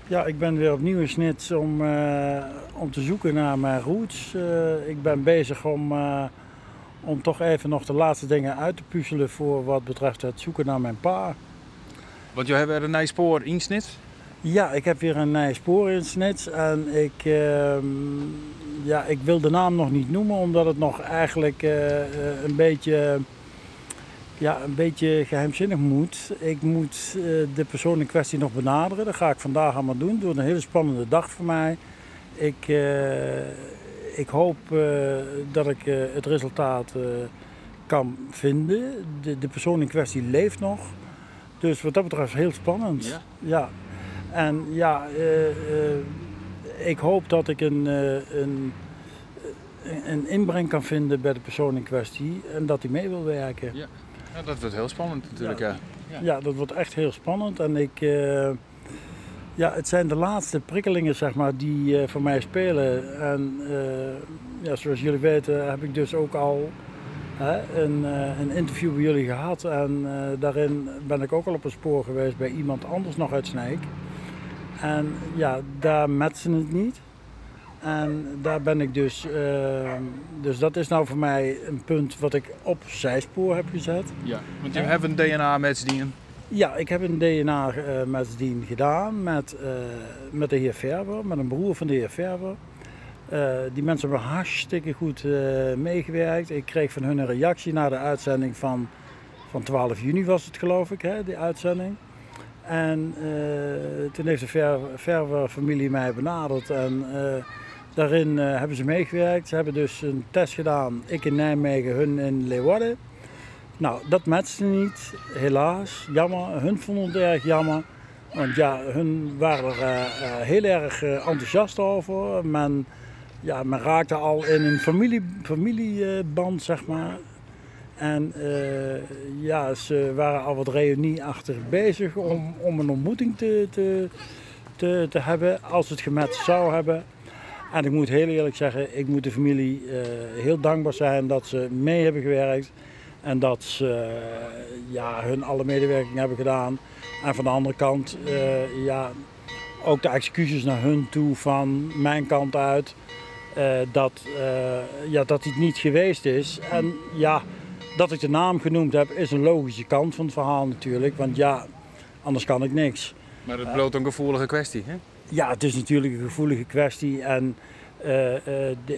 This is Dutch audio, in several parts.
Ja, ik ben weer opnieuw in Snits om te zoeken naar mijn roots. Ik ben bezig om toch even nog de laatste dingen uit te puzzelen voor wat betreft het zoeken naar mijn pa. Want jullie hebben een nieuw spoor in Snits? Ja, ik heb weer een nieuw spoor in Snits en ik wil de naam nog niet noemen omdat het nog eigenlijk een beetje geheimzinnig moet. Ik moet de persoon in kwestie nog benaderen. Dat ga ik vandaag allemaal doen. Het wordt een hele spannende dag voor mij. Ik hoop dat ik het resultaat kan vinden. De persoon in kwestie leeft nog. Dus wat dat betreft heel spannend. Ja. Ja. En ja, ik hoop dat ik een inbreng kan vinden bij de persoon in kwestie en dat hij mee wil werken. Ja. Ja, dat wordt heel spannend natuurlijk. Ja. Ja, dat wordt echt heel spannend. En het zijn de laatste prikkelingen zeg maar, die voor mij spelen. En zoals jullie weten heb ik dus ook al een interview bij jullie gehad. En daarin ben ik ook al op een spoor geweest bij iemand anders nog uit Sneek. En ja, daar matchen het niet. En daar ben ik dus dat is nou voor mij een punt wat ik op zijspoor heb gezet. Ja, want je hebt een DNA-matchdien. Ja, ik heb een DNA-matchdien gedaan met de heer Verwer, met een broer van de heer Verwer. Die mensen hebben hartstikke goed meegewerkt. Ik kreeg van hun een reactie na de uitzending van 12 juni was het geloof ik, die uitzending. En toen heeft de Verwer-familie mij benaderd en daarin hebben ze meegewerkt. Ze hebben dus een test gedaan, ik in Nijmegen, hun in Leeuwarden. Nou, dat matchte niet, helaas, jammer. Hun vonden het erg jammer, want ja, hun waren er heel erg enthousiast over. Men raakte al in een familieband, zeg maar. En ze waren al wat reunieachtig bezig om een ontmoeting te hebben, als het gematcht zou hebben. En ik moet heel eerlijk zeggen, ik moet de familie heel dankbaar zijn dat ze mee hebben gewerkt. En dat ze hun alle medewerking hebben gedaan. En van de andere kant ook de excuses naar hun toe van mijn kant uit. Dat dit niet geweest is. En ja, dat ik de naam genoemd heb is een logische kant van het verhaal natuurlijk. Want ja, anders kan ik niks. Maar het bloot een gevoelige kwestie, hè? Ja, het is natuurlijk een gevoelige kwestie. En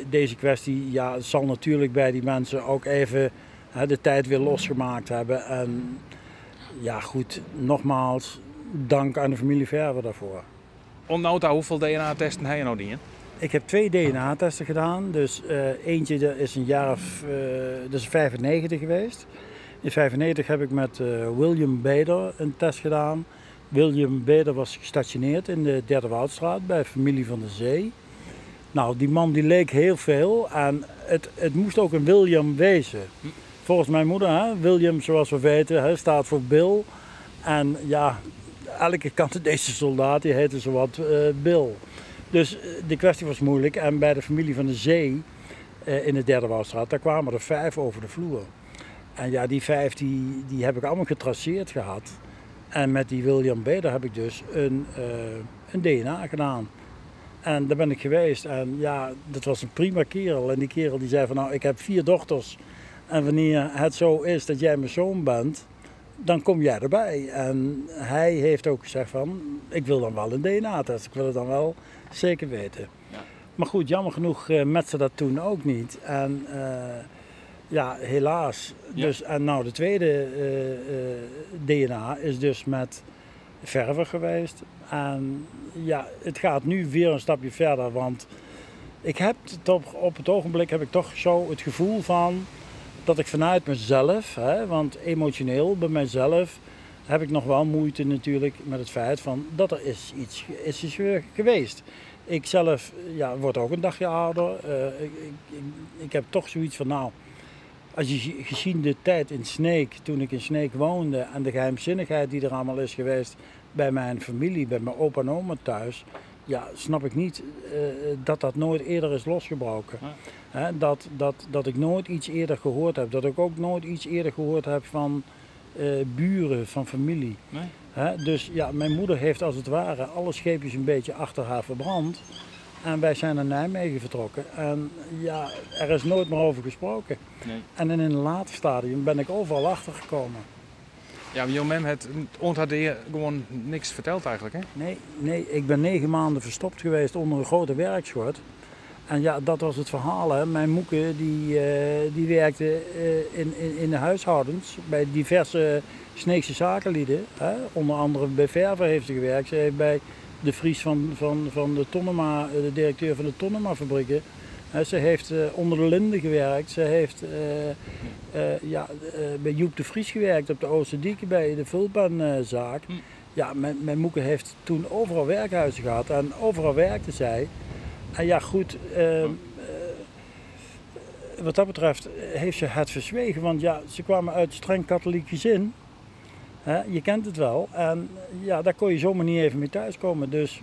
deze kwestie zal natuurlijk bij die mensen ook even de tijd weer losgemaakt hebben. En ja goed, nogmaals, dank aan de familie Verwer daarvoor. Onnota, hoeveel DNA-testen heb je nou die? Ik heb 2 DNA-testen gedaan. Dus eentje is een jaar of, dat is 95 geweest. In 95 heb ik met William Bader een test gedaan. William Bader was gestationeerd in de Derde Woudstraat bij familie van de Zee. Nou, die man die leek heel veel en het moest ook een William wezen. Volgens mijn moeder, William zoals we weten, staat voor Bill. En ja, elke Canadese soldaat die heette zowat Bill. Dus de kwestie was moeilijk en bij de familie van de Zee in de Derde Woudstraat, daar kwamen er 5 over de vloer. En ja, die 5 die heb ik allemaal getraceerd gehad. En met die William Bader heb ik dus een DNA gedaan. En daar ben ik geweest en ja, dat was een prima kerel. En die kerel die zei van nou, ik heb 4 dochters. En wanneer het zo is dat jij mijn zoon bent, dan kom jij erbij. En hij heeft ook gezegd van, ik wil dan wel een DNA-test. Ik wil het dan wel zeker weten. Ja. Maar goed, jammer genoeg met ze dat toen ook niet. En helaas. Ja. Dus, en nou, de tweede DNA is dus met Verwer geweest. En ja, het gaat nu weer een stapje verder, want ik heb op het ogenblik heb ik toch zo het gevoel van dat ik vanuit mezelf, want emotioneel bij mezelf heb ik nog wel moeite natuurlijk met het feit van dat er is iets geweest. Ik zelf word ook een dagje ouder. Ik heb toch zoiets van nou, als je gezien de tijd in Sneek, toen ik in Sneek woonde en de geheimzinnigheid die er allemaal is geweest bij mijn familie, bij mijn opa en oma thuis, ja, snap ik niet dat nooit eerder is losgebroken. Ja. Dat ik nooit iets eerder gehoord heb. Dat ik ook nooit iets eerder gehoord heb van buren, van familie. Nee? Dus ja, mijn moeder heeft als het ware alle scheepjes een beetje achter haar verbrand. En wij zijn naar Nijmegen vertrokken. En ja, er is nooit meer over gesproken. Nee. En in een later stadium ben ik overal achter gekomen. Ja, maar jouw mem had je gewoon niks verteld eigenlijk, hè? Nee, ik ben 9 maanden verstopt geweest onder een grote werkschort. En ja, dat was het verhaal. Hè. Mijn moeke die werkte in de huishoudens bij diverse Sneekse zakenlieden. Hè. Onder andere bij Verver heeft ze gewerkt. Ze heeft bij de Vries van de Tonnema, de directeur van de Tonnema fabrieken. Ze heeft onder de Linden gewerkt. Ze heeft bij Joep de Vries gewerkt op de Oosterdieke bij de Vulpenzaak. Ja, mijn moeke heeft toen overal werkhuizen gehad en overal werkte zij. En ja, goed, wat dat betreft heeft ze het verzwegen, want ja, ze kwamen uit een streng katholiek gezin. Je kent het wel. En ja, daar kon je zomaar niet even mee thuiskomen. Dus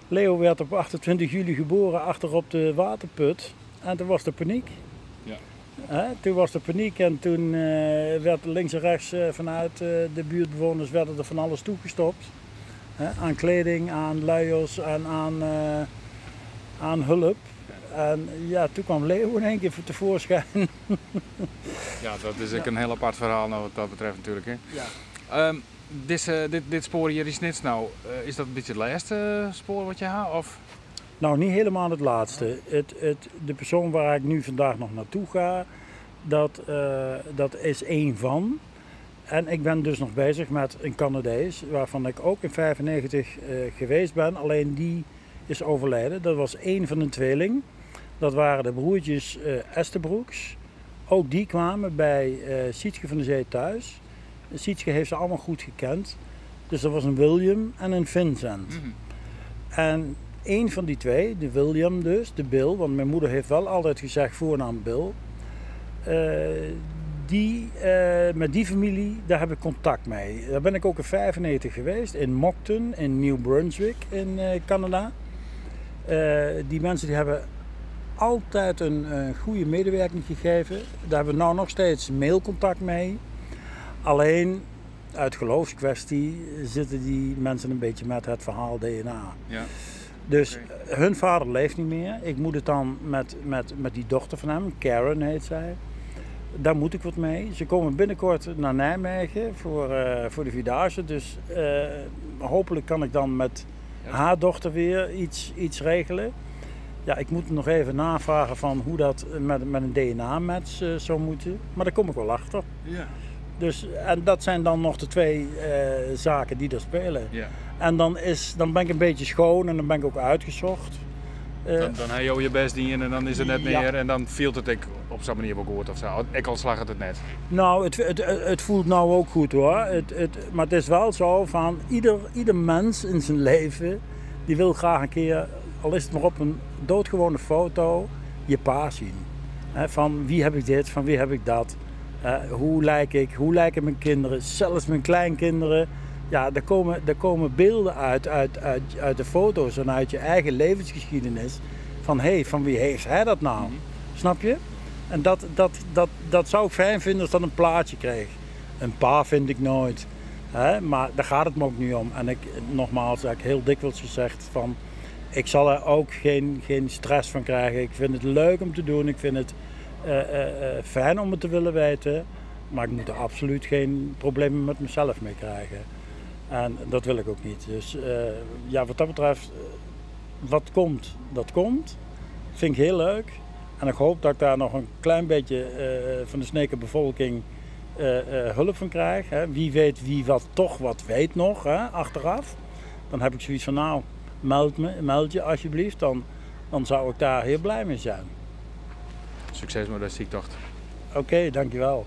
Leo werd op 28 juli geboren achter op de waterput. En toen was er paniek. Ja. Toen was er paniek en toen werd links en rechts vanuit de buurtbewoners werden er van alles toegestopt. Aan kleding, aan luiers en aan hulp. En ja, toen kwam Leo in één keer tevoorschijn. Ja, dat is ook een heel apart verhaal nou, wat dat betreft natuurlijk, hè? Ja. Dit spoor hier is net nou, is dat een beetje het laatste spoor wat je haalt? Of? Nou, niet helemaal het laatste. De persoon waar ik nu vandaag nog naartoe ga, dat is één van. En ik ben dus nog bezig met een Canadees, waarvan ik ook in 1995 geweest ben. Alleen die is overleden. Dat was één van een tweeling. Dat waren de broertjes Esterbroeks. Ook die kwamen bij Sietske van de Zee thuis. Sietske heeft ze allemaal goed gekend. Dus dat was een William en een Vincent. Mm-hmm. En één van die twee, de William dus, de Bill, want mijn moeder heeft wel altijd gezegd voornaam Bill. Met die familie, daar heb ik contact mee. Daar ben ik ook in 1995 geweest, in Moncton, in New Brunswick in Canada. Die mensen die hebben altijd een goede medewerking gegeven. Daar hebben we nou nog steeds mailcontact mee. Alleen uit geloofskwestie zitten die mensen een beetje met het verhaal DNA. Ja. Dus hun vader leeft niet meer. Ik moet het dan met die dochter van hem, Karen heet zij. Daar moet ik wat mee. Ze komen binnenkort naar Nijmegen voor de Vierdaagse. Dus hopelijk kan ik dan met haar dochter weer iets regelen. Ja, ik moet nog even navragen van hoe dat met een DNA-match zou moeten. Maar daar kom ik wel achter. Ja. Dus, en dat zijn dan nog de twee zaken die er spelen. Ja. En dan ben ik een beetje schoon en dan ben ik ook uitgezocht. Dan heb je je best in en dan is het net meer en dan voelt het op zo'n manier wel goed of zo. Ik al slag het net. Nou, het voelt nou ook goed hoor. Maar het is wel zo van ieder mens in zijn leven die wil graag een keer, al is het maar op een doodgewone foto, je pa zien. Van wie heb ik dit, van wie heb ik dat. Hoe lijk ik, hoe lijken mijn kinderen, zelfs mijn kleinkinderen. Ja, er komen beelden uit de foto's en uit je eigen levensgeschiedenis. Van van wie heeft hij dat nou? Mm-hmm. Snap je? En dat zou ik fijn vinden als dat een plaatje kreeg. Een pa vind ik nooit. Maar daar gaat het me ook niet om. En nogmaals, heb ik heel dikwijls gezegd van, ik zal er ook geen stress van krijgen. Ik vind het leuk om te doen. Ik vind het fijn om het te willen weten. Maar ik moet er absoluut geen problemen met mezelf mee krijgen. En dat wil ik ook niet. Dus wat dat betreft, wat komt, dat komt. Dat vind ik heel leuk. En ik hoop dat ik daar nog een klein beetje van de Sneker bevolking hulp van krijg. Wie weet wie wat weet nog, achteraf. Dan heb ik zoiets van, nou, meld je alsjeblieft. Dan zou ik daar heel blij mee zijn. Succes met de ziektocht. Oké, dankjewel.